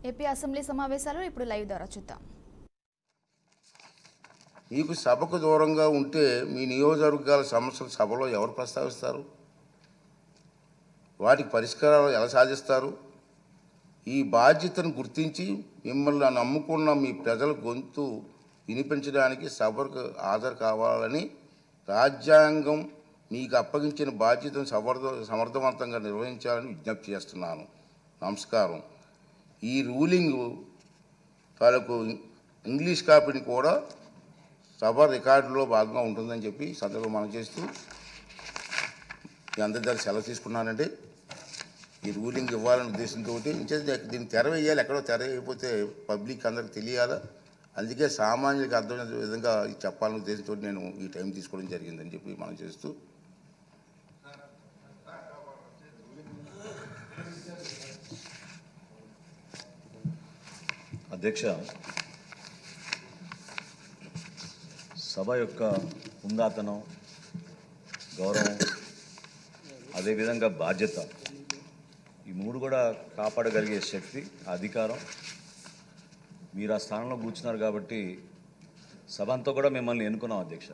AP assembly సమావేశాలు ఇప్పుడు live ద్వారా చూద్దాం. మీకు సభకు దూరంగా ఉంటే మీ నియోజకవర్గాల సమస్యలు సభలో ఎవరు ప్రస్తావిస్తారు? వాటికి పరిష్కారాలు ఎలా సాధిస్తారు? ఈ బాధ్యతను గుర్తించి మిమ్మల్ని నమ్ముకున్న మీ ప్రజల గొంతు వినిపించడానికి సభకు హాజరు కావాలని రాజ్యాంగం మీకు అప్పగించిన బాధ్యతను సమర్థవంతంగా నిర్వహించాలని విజ్ఞప్తి చేస్తున్నాను. నమస్కారం. ఈ రూలింగ్ తాలూకు ఇంగ్లీష్ కాపీని కూడా సభ రికార్డులో భాగంగా ఉంటుందని చెప్పి సందర్భం మనం చేస్తూ మీ అందరి దగ్గర సెలవు తీసుకున్నానండి. ఈ రూలింగ్ ఇవ్వాలనే ఉద్దేశంతో దీన్ని తెర వేయాలి. ఎక్కడో తెర వేయకపోతే పబ్లిక్ అందరికి తెలియాలా. అందుకే సామాన్యులకు అర్థమైన విధంగా చెప్పాలనే ఉద్దేశంతో నేను ఈ టైం తీసుకోవడం జరిగిందని చెప్పి మనం చేస్తూ అధ్యక్ష, సభ యొక్క ఉందాతనం, గౌరవం, అదేవిధంగా బాధ్యత, ఈ మూడు కూడా కాపాడగలిగే శక్తి, అధికారం మీరు ఆ స్థానంలో కూర్చున్నారు కాబట్టి సభ అంతా కూడా మిమ్మల్ని ఎన్నుకున్నాం అధ్యక్ష.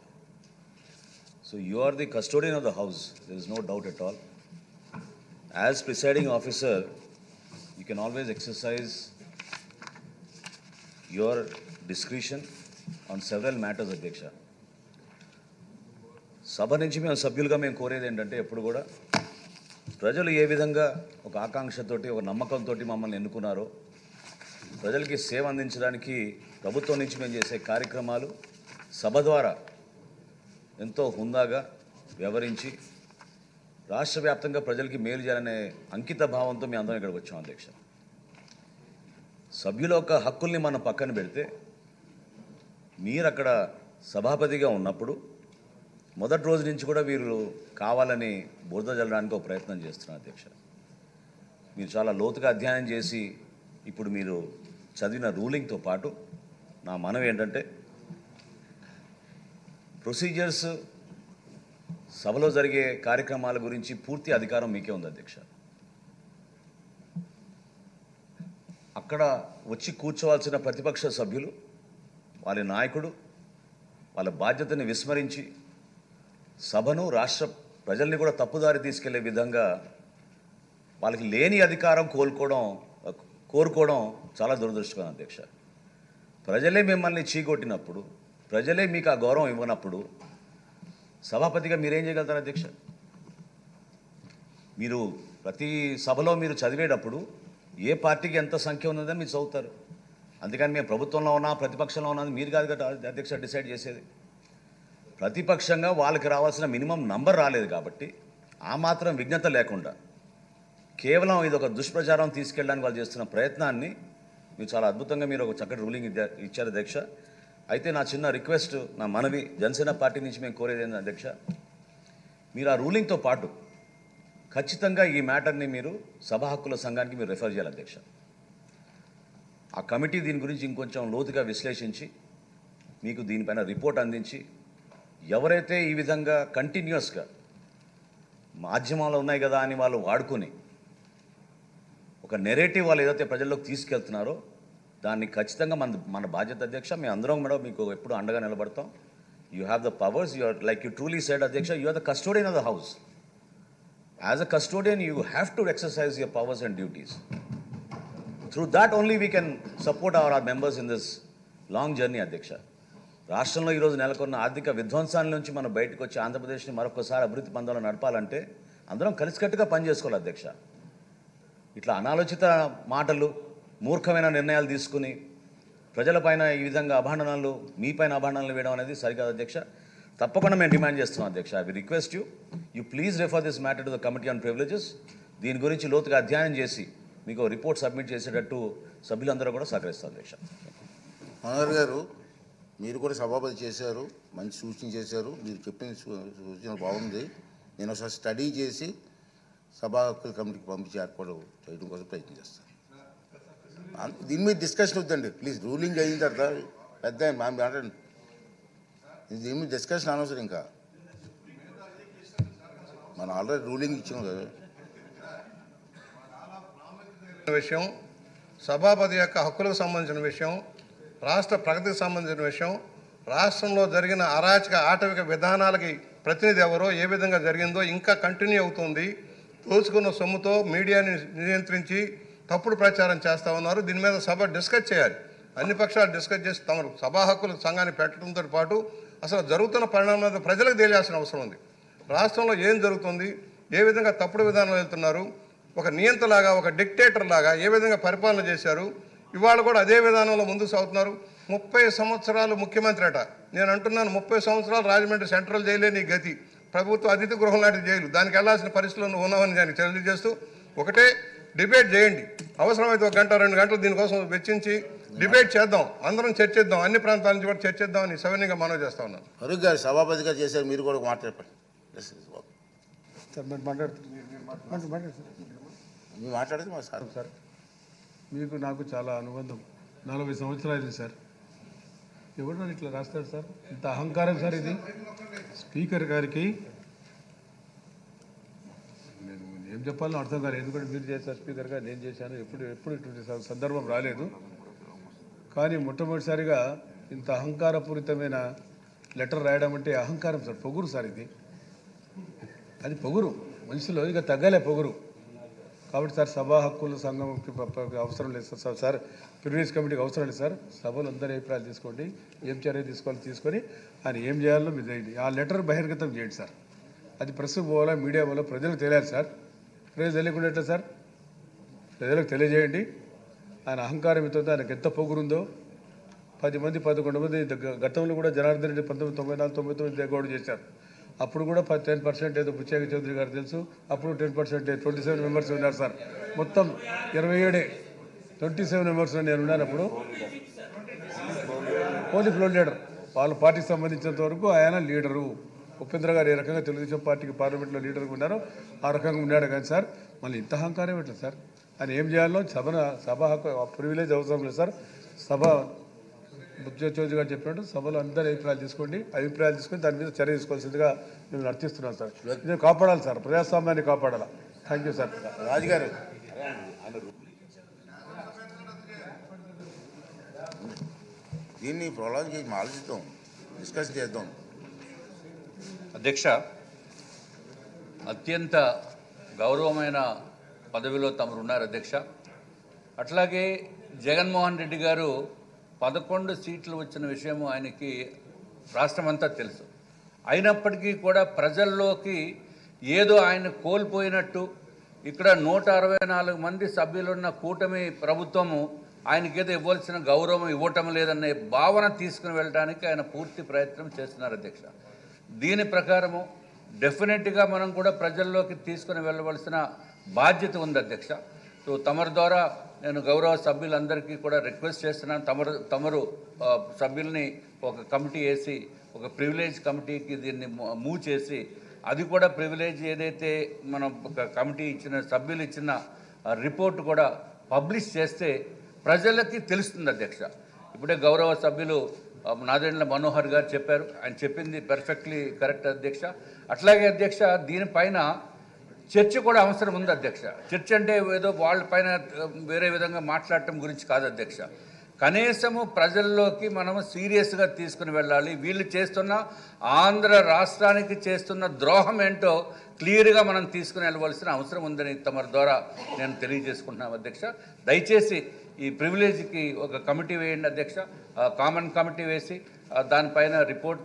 So you are the custodian of the house, there is no doubt at all. As presiding officer you can always exercise your discretion on several matters అధ్యక్ష. సభ నుంచి మేము సభ్యులుగా మేము కోరేది ఏంటంటే ఎప్పుడు కూడా ప్రజలు ఏ విధంగా ఒక ఆకాంక్షతోటి ఒక నమ్మకంతో మమ్మల్ని ఎన్నుకున్నారో ప్రజలకి సేవ అందించడానికి ప్రభుత్వం నుంచి మేము చేసే కార్యక్రమాలు సభ ద్వారా ఎంతో హుందాగా వ్యవహరించి రాష్ట్ర వ్యాప్తంగా ప్రజలకి మేలు చేయాలనే అంకిత భావంతో మేము అందరం ఇక్కడికి వచ్చాం అధ్యక్ష. సభ్యుల యొక్క హక్కుల్ని మనం పక్కన పెడితే మీరు అక్కడ సభాపతిగా ఉన్నప్పుడు మొదటి రోజు నుంచి కూడా వీరు కావాలని బురద జల్లడానికి ఒక ప్రయత్నం చేస్తున్నారు అధ్యక్ష. మీరు చాలా లోతుగా అధ్యయనం చేసి ఇప్పుడు మీరు చదివిన రూలింగ్తో పాటు నా మనవి ఏంటంటే ప్రొసీజర్స్, సభలో జరిగే కార్యక్రమాల గురించి పూర్తి అధికారం మీకే ఉంది అధ్యక్ష. అక్కడ వచ్చి కూర్చోవాల్సిన ప్రతిపక్ష సభ్యులు వాళ్ళ నాయకుడు వాళ్ళ బాధ్యతని విస్మరించి సభను, రాష్ట్ర ప్రజల్ని కూడా తప్పుదారి తీసుకెళ్లే విధంగా వాళ్ళకి లేని అధికారం కోరుకోవడం చాలా దురదృష్టకరం అధ్యక్ష. ప్రజలే మిమ్మల్ని చీకొట్టినప్పుడు, ప్రజలే మీకు ఆ గౌరవం ఇవ్వనప్పుడు సభాపతిగా మీరేం చేయగలుగుతారు అధ్యక్ష? మీరు ప్రతి సభలో మీరు చదివేటప్పుడు ఏ పార్టీకి ఎంత సంఖ్య ఉన్నదని మీరు చదువుతారు. అందుకని మేము ప్రభుత్వంలో ఉన్నా ప్రతిపక్షంలో ఉన్నది మీరు కాదు కదా అధ్యక్ష డిసైడ్ చేసేది. ప్రతిపక్షంగా వాళ్ళకి రావాల్సిన మినిమం నంబర్ రాలేదు కాబట్టి ఆ మాత్రం విజ్ఞత లేకుండా కేవలం ఇది ఒక దుష్ప్రచారం తీసుకెళ్ళడానికి వాళ్ళు చేస్తున్న ప్రయత్నాన్ని మీరు చాలా అద్భుతంగా మీరు ఒక చక్కటి రూలింగ్ ఇచ్చారు అధ్యక్ష. అయితే నా చిన్న రిక్వెస్ట్, నా మనవి జనసేన పార్టీ నుంచి మేము కోరేది ఏంటంటే అధ్యక్ష, మీరు ఆ రూలింగ్తో పాటు ఖచ్చితంగా ఈ మ్యాటర్ని మీరు సభా హక్కుల సంఘానికి మీరు రెఫర్ చేయాలి అధ్యక్ష. ఆ కమిటీ దీని గురించి ఇంకొంచెం లోతుగా విశ్లేషించి మీకు దీనిపైన రిపోర్ట్ అందించి ఎవరైతే ఈ విధంగా కంటిన్యూస్గా మాధ్యమాలు ఉన్నాయి కదా అని వాళ్ళు వాడుకొని ఒక నెరేటివ్ వాళ్ళు ఏదైతే ప్రజల్లోకి తీసుకెళ్తున్నారో దాన్ని ఖచ్చితంగా మన బాధ్యత అధ్యక్ష. మేము అందరం కూడా మీకు ఎప్పుడు అండగా నిలబడతాం. You have the powers, you are like you truly said అధ్యక్ష, you are the custodian of the house. As a custodian, you have to exercise your powers and duties. Through that only we can support our members in this long journey, అధ్యక్ష. రాష్ట్రంలో ఈరోజు నెలకొన్న ఆర్థిక విధ్వంసాల నుంచి మనం బయటకు వచ్చి ఆంధ్రప్రదేశ్ని మరొకసారి అభివృద్ధి పందాలను నడపాలంటే అందరం కలిసికట్టుగా పనిచేసుకోవాలి అధ్యక్ష. ఇట్లా అనాలోచిత మాటలు, మూర్ఖమైన నిర్ణయాలు తీసుకుని ప్రజలపైన ఈ విధంగా అభాండనాలు, మీపైన అభాండనాలు వేయడం అనేది సరికాదు అధ్యక్ష. తప్పకుండా మేము డిమాండ్ చేస్తున్నాం అధ్యక్ష. I request you please refer this matter to the committee on privileges. దీని గురించి లోతుగా అధ్యయనం చేసి మీకు రిపోర్ట్ సబ్మిట్ చేసేటట్టు సభ్యులందరూ కూడా సహకరిస్తారు అధ్యక్ష. మనోహర్ గారు, మీరు కూడా సభాపతి చేశారు, మంచి సూచన చేశారు. మీరు చెప్పిన సూచన బాగుంది. నేను ఒకసారి స్టడీ చేసి సభా హక్కుల కమిటీకి పంపించి ఏర్పాటు చేయడం కోసం ప్రయత్నం చేస్తాను. దీని మీద డిస్కషన్ వద్దండి ప్లీజ్. రూలింగ్ అయిన తర్వాత పెద్ద మాట్లాడండి. దీని మీద డిస్కషన్ అనవసరం. ఇంకా మనం ఆల్రెడీ రూలింగ్ ఇచ్చాం కదా. విషయం సభాపతి యొక్క హక్కులకు సంబంధించిన విషయం, రాష్ట్ర ప్రగతికి సంబంధించిన విషయం, రాష్ట్రంలో జరిగిన అరాచక ఆటవిక విధానాలకి ప్రతినిధి ఎవరో, ఏ విధంగా జరిగిందో ఇంకా కంటిన్యూ అవుతుంది. దోచుకున్న సొమ్ముతో మీడియాని నియంత్రించి తప్పుడు ప్రచారం చేస్తూ ఉన్నారు. దీని మీద సభ డిస్కస్ చేయాలి. అన్ని పక్షాలు డిస్కస్ చేసి తమరు సభా హక్కుల సంఘాన్ని పెట్టడంతో పాటు అసలు జరుగుతున్న పరిణామాలు ప్రజలకు తెలియాల్సిన అవసరం ఉంది. రాష్ట్రంలో ఏం జరుగుతుంది, ఏ విధంగా తప్పుడు విధానాలు వెళ్తున్నారు, ఒక నియంతలాగా, ఒక డిక్టేటర్ లాగా ఏ విధంగా పరిపాలన చేశారు, ఇవాళ కూడా అదే విధానంలో ముందుకు సాగుతున్నారు. 30 సంవత్సరాలు ముఖ్యమంత్రి అట. నేను అంటున్నాను, 30 సంవత్సరాలు రాజమండ్రి సెంట్రల్ జైలే నీ గతి, ప్రభుత్వ అతిథి గృహం లాంటి జైలు, దానికి వెళ్లాల్సిన పరిస్థితుల్లో ఉన్నామని దానికి తెలియజేస్తూ ఒకటే డిబేట్ చేయండి. అవసరమైతే 1 గంట 2 గంటలు దీనికోసం వెచ్చించి డిబేట్ చేద్దాం, అందరం చర్చిద్దాం, అన్ని ప్రాంతాల నుంచి కూడా చర్చిద్దామని సవినీయంగా మనవి చేస్తా ఉన్నాను. ఫరూక్ గారు సభాపతిగా చేశారు, మీరు కూడా మాట్లాడండి. మీరు మాట్లాడితే మా సార్ మీకు నాకు చాలా అనుబంధం, 40 సంవత్సరాలు సార్. ఎవరు ఇట్లా రాస్తారు సార్? ఇంత అహంకారం సార్ ఇది. స్పీకర్ గారికి నేను ఏం చెప్పాలో అర్థం కాలేదు. ఎందుకంటే మీరు చేశారు స్పీకర్ గారు, నేను చేశాను. ఎప్పుడు ఇటువంటి సందర్భం రాలేదు. కానీ మొట్టమొదటిసారిగా ఇంత అహంకారపూరితమైన లెటర్ రాయడం అంటే అహంకారం సార్, పొగురు సార్ ఇది. అది పొగురు, మనిషిలో ఇక తగ్గలే పొగురు. కాబట్టి సార్ సభా హక్కుల సంఘంకి అవసరం లేదు సార్. సార్ ప్రివిలేజ్ కమిటీకి అవసరం లేదు సార్. సభలో అందరి అభిప్రాయాలు తీసుకోండి, ఏం చర్య తీసుకోవాలి తీసుకొని ఆయన ఏం చేయాలో మీరు చేయండి. ఆ లెటర్ బహిర్గతం చేయండి సార్. అది ప్రెస్ పోవాలా, మీడియా పోవాలా, ప్రజలకు తెలియాలి సార్. ప్రజలు తెలియకుండా ఎట్లా సార్? ప్రజలకు తెలియజేయండి. ఆయన అహంకారం ఎంతో, ఆయనకు ఎంత పొగురుందో. 10 మంది 11 మంది గతంలో కూడా జనార్దన్ రెడ్డి 1994-99 దిగోడు చేశారు. అప్పుడు కూడా 10% ఏదో బుచ్చయ్య చౌదరి గారు తెలుసు. అప్పుడు 10%, 27 మెంబర్స్ ఉన్నారు సార్. మొత్తం 27, 27 మెంబర్స్ నేను ఉన్నాను. అప్పుడు పోలీస్ ఫ్లోర్ లీడర్, వాళ్ళ పార్టీకి సంబంధించినంత వరకు ఆయన లీడరు. ఉపేంద్ర గారు ఏ రకంగా తెలుగుదేశం పార్టీకి పార్లమెంట్లో లీడర్గా ఉన్నారో ఆ రకంగా ఉన్నాడు. కానీ సార్ మళ్ళీ ఇంత అహంకారం ఎట్లా సార్? ఆయన ఏం చేయాలో సభ హక్కు ప్రివిలేజ్ అవసరం లేదు సార్. సభ బుచ్చయ్య చౌదరి గారు చెప్పినట్టు సభలో అందరి అభిప్రాయాలు తీసుకొని దాని మీద చర్య తీసుకోవాల్సిందిగా మేము నర్తిస్తున్నాం సార్. ఇది కాపాడాలి సార్, ప్రజాస్వామ్యాన్ని కాపాడాలి. Thank you sir. రాజుగారు దీన్ని ప్రొలాంగ్ చేసి ఆలోచిద్దాం, డిస్కస్ చేద్దాం. అధ్యక్ష, అత్యంత గౌరవమైన పదవిలో తమరు ఉన్నారు అధ్యక్ష. అట్లాగే జగన్మోహన్ రెడ్డి గారు 11 సీట్లు వచ్చిన విషయం ఆయనకి రాష్ట్రమంతా తెలుసు. అయినప్పటికీ కూడా ప్రజల్లోకి ఏదో ఆయన కోల్పోయినట్టు, ఇక్కడ 164 మంది సభ్యులున్న కూటమి ప్రభుత్వము ఆయనకేదో ఇవ్వాల్సిన గౌరవం ఇవ్వటం లేదనే భావన తీసుకుని వెళ్ళడానికి ఆయన పూర్తి ప్రయత్నం చేస్తున్నారు అధ్యక్ష. దీని ప్రకారము డెఫినెట్గా మనం కూడా ప్రజల్లోకి తీసుకుని వెళ్ళవలసిన బాధ్యత ఉంది అధ్యక్ష. సో తమరి ద్వారా నేను గౌరవ సభ్యులందరికీ కూడా రిక్వెస్ట్ చేస్తున్నాను, తమరు సభ్యుల్ని ఒక కమిటీ వేసి, ఒక ప్రివిలేజ్ కమిటీకి దీన్ని మూవ్ చేసి, అది కూడా ప్రివిలేజ్ ఏదైతే మనం ఒక కమిటీ ఇచ్చిన సభ్యులు ఇచ్చిన రిపోర్ట్ కూడా పబ్లిష్ చేస్తే ప్రజలకి తెలుస్తుంది అధ్యక్ష. ఇప్పుడే గౌరవ సభ్యులు నాదెండ్ల మనోహర్ గారు చెప్పారు, ఆయన చెప్పింది పర్ఫెక్ట్లీ కరెక్ట్ అధ్యక్ష. అట్లాగే అధ్యక్ష దీనిపైన చర్చ కూడా అవసరం ఉంది అధ్యక్ష. చర్చ అంటే ఏదో వాళ్ళపైన వేరే విధంగా మాట్లాడటం గురించి కాదు అధ్యక్ష. కనీసము ప్రజల్లోకి మనము సీరియస్గా తీసుకుని వెళ్ళాలి. వీళ్ళు చేస్తున్న ఆంధ్ర రాష్ట్రానికి చేస్తున్న ద్రోహం ఏంటో క్లియర్గా మనం తీసుకుని వెళ్ళవలసిన అవసరం ఉందని తమరి ద్వారా నేను తెలియజేసుకుంటున్నాను అధ్యక్ష. దయచేసి ఈ ప్రివిలేజ్కి ఒక కమిటీ వేయండి అధ్యక్ష, కామన్ కమిటీ వేసి దానిపైన రిపోర్ట్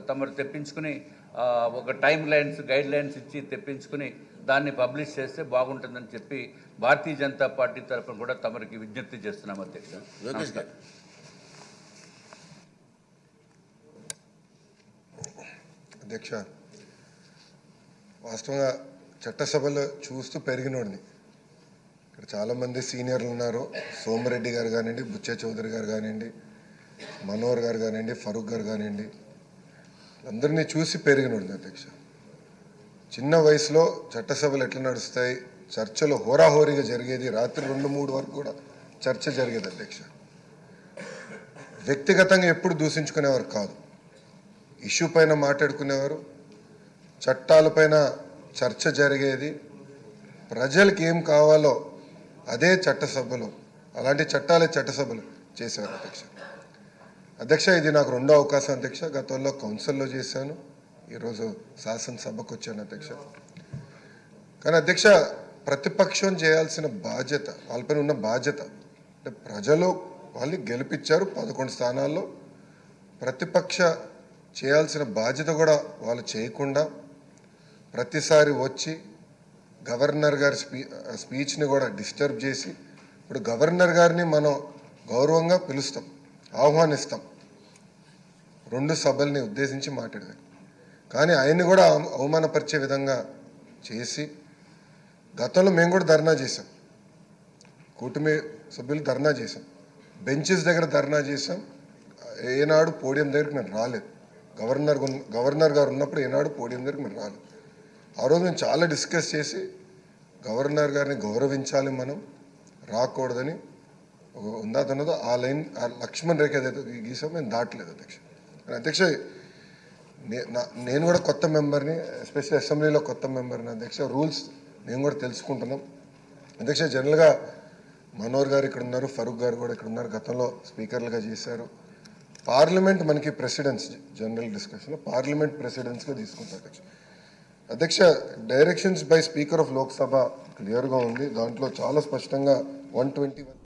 తమరు తెప్పించుకుని ఒక టైం లైన్స్, గైడ్ లైన్స్ ఇచ్చి తెప్పించుకుని దాన్ని పబ్లిష్ చేస్తే బాగుంటుందని చెప్పి భారతీయ జనతా పార్టీ తరఫున కూడా తమరికి విజ్ఞప్తి చేస్తున్నాం అధ్యక్ష. అధ్యక్ష, వాస్తవంగా చట్టసభలో చూస్తూ పెరిగినోడిని. ఇక్కడ చాలామంది సీనియర్లు ఉన్నారు. సోమిరెడ్డి గారు కానివ్వండి, బుచ్చయ్య చౌదరి గారు కానివ్వండి, మనోహర్ గారు కానివ్వండి, ఫరూక్ గారు కానివ్వండి, అందరినీ చూసి పెరిగినోడిని అధ్యక్ష. చిన్న వయసులో చట్టసభలు ఎట్లా నడుస్తాయి, చర్చలు హోరాహోరీగా జరిగేది, రాత్రి 2-3 వరకు కూడా చర్చ జరిగేది అధ్యక్ష. వ్యక్తిగతంగా ఎప్పుడు దూషించుకునేవారు కాదు, ఇష్యూ పైన మాట్లాడుకునేవారు, చట్టాలపైన చర్చ జరిగేది, ప్రజలకు ఏం కావాలో అదే చట్టసభలో అలాంటి చట్టాలే చట్టసభలు చేశారు అధ్యక్ష. ఇది నాకు రెండో అవకాశం అధ్యక్ష. గతంలో కౌన్సిల్లో చేశాను, ఈరోజు శాసనసభకు వచ్చాను అధ్యక్ష. కానీ అధ్యక్ష, ప్రతిపక్షం చేయాల్సిన బాధ్యత, వాళ్ళపైన ఉన్న బాధ్యత అంటే ప్రజలు వాళ్ళు గెలిపించారు 11 స్థానాల్లో, ప్రతిపక్ష చేయాల్సిన బాధ్యత కూడా వాళ్ళు చేయకుండా ప్రతిసారి వచ్చి గవర్నర్ గారి స్పీచ్ని కూడా డిస్టర్బ్ చేసి, ఇప్పుడు గవర్నర్ గారిని మనం గౌరవంగా పిలుస్తాం, ఆహ్వానిస్తాం 2 సభల్ని ఉద్దేశించి మాట్లాడేది, కానీ ఆయన్ని కూడా అవమానపరిచే విధంగా చేసి, గతంలో మేము కూడా ధర్నా చేసాం, కూటమి సభ్యులు ధర్నా చేసాం, బెంచెస్ దగ్గర ధర్నా చేసాం. ఏనాడు పోడియం దగ్గరికి మేము రాలేదు. గవర్నర్ గారు ఉన్నప్పుడు ఏనాడు పోడియం దగ్గరికి మేము రాలేదు. ఆ రోజు మేము చాలా డిస్కస్ చేసి గవర్నర్ గారిని గౌరవించాలి, మనం రాకూడదని ఉందాతన్నదో ఆ లైన్, ఆ లక్ష్మణ్ రేఖ ఏదైతే గీసాం మేము దాటలేదు అధ్యక్ష. అధ్యక్ష, నేను కూడా కొత్త మెంబర్ని, ఎస్పెషల్లీ అసెంబ్లీలో కొత్త మెంబర్ని అధ్యక్ష. రూల్స్ మేము కూడా తెలుసుకుంటున్నాం అధ్యక్ష. జనరల్గా మనోహర్ గారు ఇక్కడ ఉన్నారు, ఫరూక్ గారు కూడా ఇక్కడ ఉన్నారు, గతంలో స్పీకర్లుగా చేశారు. పార్లమెంట్ మనకి ప్రెసిడెన్స్, జనరల్ డిస్కషన్లో పార్లమెంట్ ప్రెసిడెన్స్గా తీసుకుంటారు అధ్యక్ష. అధ్యక్ష, directions by speaker of Lok Sabha క్లియర్గా ఉంది, దాంట్లో చాలా స్పష్టంగా 121